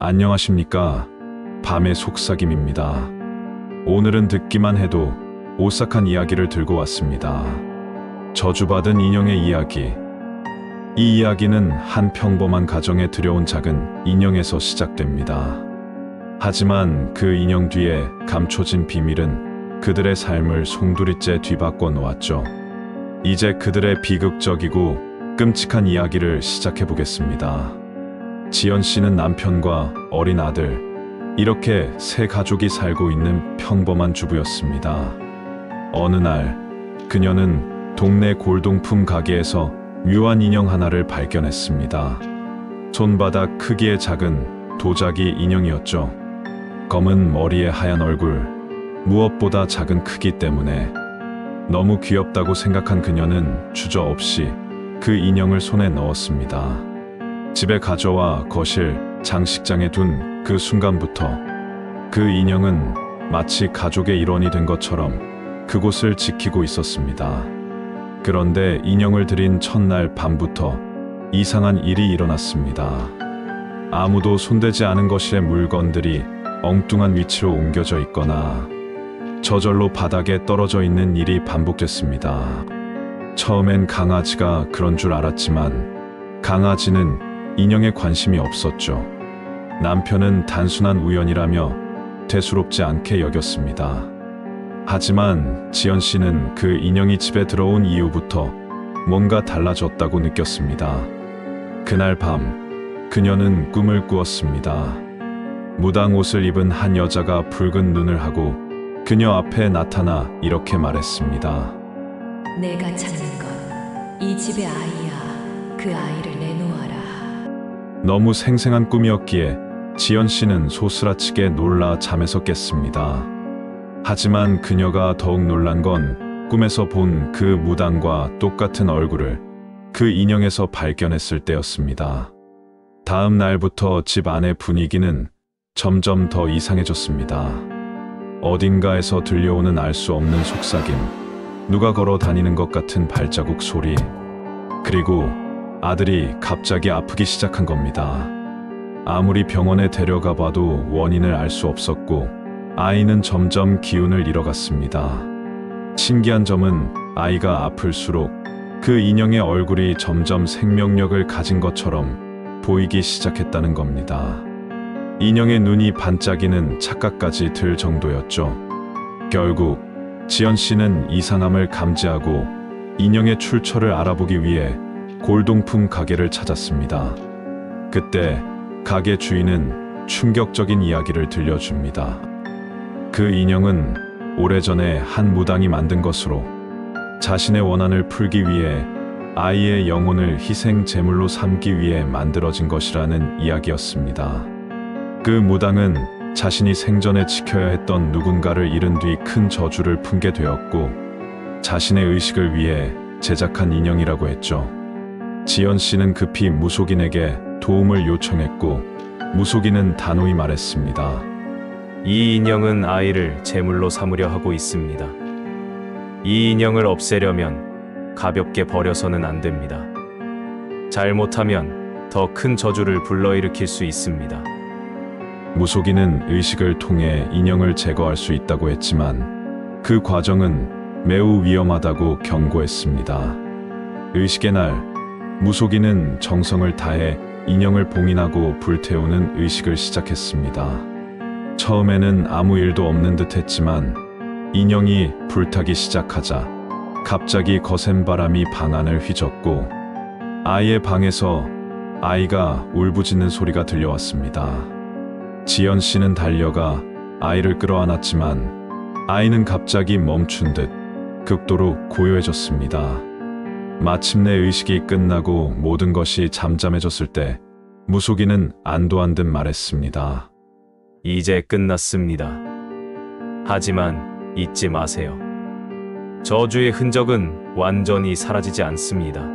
안녕하십니까. 밤의 속삭임입니다. 오늘은 듣기만 해도 오싹한 이야기를 들고 왔습니다. 저주받은 인형의 이야기. 이 이야기는 한 평범한 가정에 들여온 작은 인형에서 시작됩니다. 하지만 그 인형 뒤에 감춰진 비밀은 그들의 삶을 송두리째 뒤바꿔 놓았죠. 이제 그들의 비극적이고 끔찍한 이야기를 시작해 보겠습니다. 지연 씨는 남편과 어린 아들, 이렇게 세 가족이 살고 있는 평범한 주부였습니다. 어느 날, 그녀는 동네 골동품 가게에서 묘한 인형 하나를 발견했습니다. 손바닥 크기의 작은 도자기 인형이었죠. 검은 머리에 하얀 얼굴, 무엇보다 작은 크기 때문에 너무 귀엽다고 생각한 그녀는 주저없이 그 인형을 손에 넣었습니다. 집에 가져와 거실, 장식장에 둔 그 순간부터 그 인형은 마치 가족의 일원이 된 것처럼 그곳을 지키고 있었습니다. 그런데 인형을 들인 첫날 밤부터 이상한 일이 일어났습니다. 아무도 손대지 않은 거실의 물건들이 엉뚱한 위치로 옮겨져 있거나 저절로 바닥에 떨어져 있는 일이 반복됐습니다. 처음엔 강아지가 그런 줄 알았지만 강아지는 인형에 관심이 없었죠. 남편은 단순한 우연이라며 대수롭지 않게 여겼습니다. 하지만 지연 씨는 그 인형이 집에 들어온 이후부터 뭔가 달라졌다고 느꼈습니다. 그날 밤, 그녀는 꿈을 꾸었습니다. 무당 옷을 입은 한 여자가 붉은 눈을 하고 그녀 앞에 나타나 이렇게 말했습니다. 내가 찾는 건 이 집의 아이야. 그 아이를 내놓아라. 너무 생생한 꿈이었기에 지연 씨는 소스라치게 놀라 잠에서 깼습니다. 하지만 그녀가 더욱 놀란 건 꿈에서 본 그 무당과 똑같은 얼굴을 그 인형에서 발견했을 때였습니다. 다음 날부터 집 안의 분위기는 점점 더 이상해졌습니다. 어딘가에서 들려오는 알 수 없는 속삭임, 누가 걸어 다니는 것 같은 발자국 소리, 그리고 아들이 갑자기 아프기 시작한 겁니다. 아무리 병원에 데려가 봐도 원인을 알 수 없었고 아이는 점점 기운을 잃어갔습니다. 신기한 점은 아이가 아플수록 그 인형의 얼굴이 점점 생명력을 가진 것처럼 보이기 시작했다는 겁니다. 인형의 눈이 반짝이는 착각까지 들 정도였죠. 결국 지연 씨는 이상함을 감지하고 인형의 출처를 알아보기 위해 골동품 가게를 찾았습니다. 그때 가게 주인은 충격적인 이야기를 들려줍니다. 그 인형은 오래전에 한 무당이 만든 것으로 자신의 원한을 풀기 위해 아이의 영혼을 희생 제물로 삼기 위해 만들어진 것이라는 이야기였습니다. 그 무당은 자신이 생전에 지켜야 했던 누군가를 잃은 뒤 큰 저주를 품게 되었고 자신의 의식을 위해 제작한 인형이라고 했죠. 지연 씨는 급히 무속인에게 도움을 요청했고 무속인은 단호히 말했습니다. 이 인형은 아이를 제물로 삼으려 하고 있습니다. 이 인형을 없애려면 가볍게 버려서는 안 됩니다. 잘못하면 더 큰 저주를 불러일으킬 수 있습니다. 무속인은 의식을 통해 인형을 제거할 수 있다고 했지만 그 과정은 매우 위험하다고 경고했습니다. 의식의 날, 무속인은 정성을 다해 인형을 봉인하고 불태우는 의식을 시작했습니다. 처음에는 아무 일도 없는 듯 했지만 인형이 불타기 시작하자 갑자기 거센 바람이 방 안을 휘젓고 아이의 방에서 아이가 울부짖는 소리가 들려왔습니다. 지연 씨는 달려가 아이를 끌어안았지만 아이는 갑자기 멈춘 듯 극도로 고요해졌습니다. 마침내 의식이 끝나고 모든 것이 잠잠해졌을 때 무속인은 안도한 듯 말했습니다. 이제 끝났습니다. 하지만 잊지 마세요. 저주의 흔적은 완전히 사라지지 않습니다.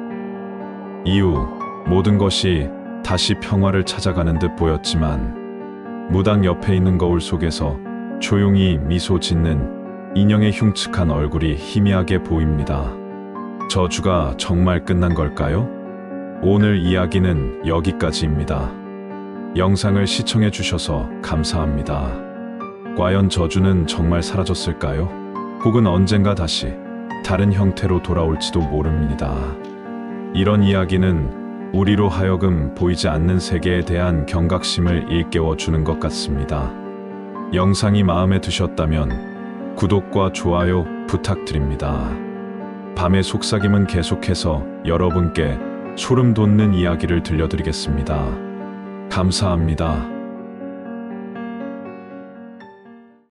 이후 모든 것이 다시 평화를 찾아가는 듯 보였지만 무당 옆에 있는 거울 속에서 조용히 미소 짓는 인형의 흉측한 얼굴이 희미하게 보입니다. 저주가 정말 끝난 걸까요? 오늘 이야기는 여기까지입니다. 영상을 시청해 주셔서 감사합니다. 과연 저주는 정말 사라졌을까요? 혹은 언젠가 다시 다른 형태로 돌아올지도 모릅니다. 이런 이야기는 우리로 하여금 보이지 않는 세계에 대한 경각심을 일깨워 주는 것 같습니다. 영상이 마음에 드셨다면 구독과 좋아요 부탁드립니다. 밤의 속삭임은 계속해서 여러분께 소름 돋는 이야기를 들려드리겠습니다. 감사합니다.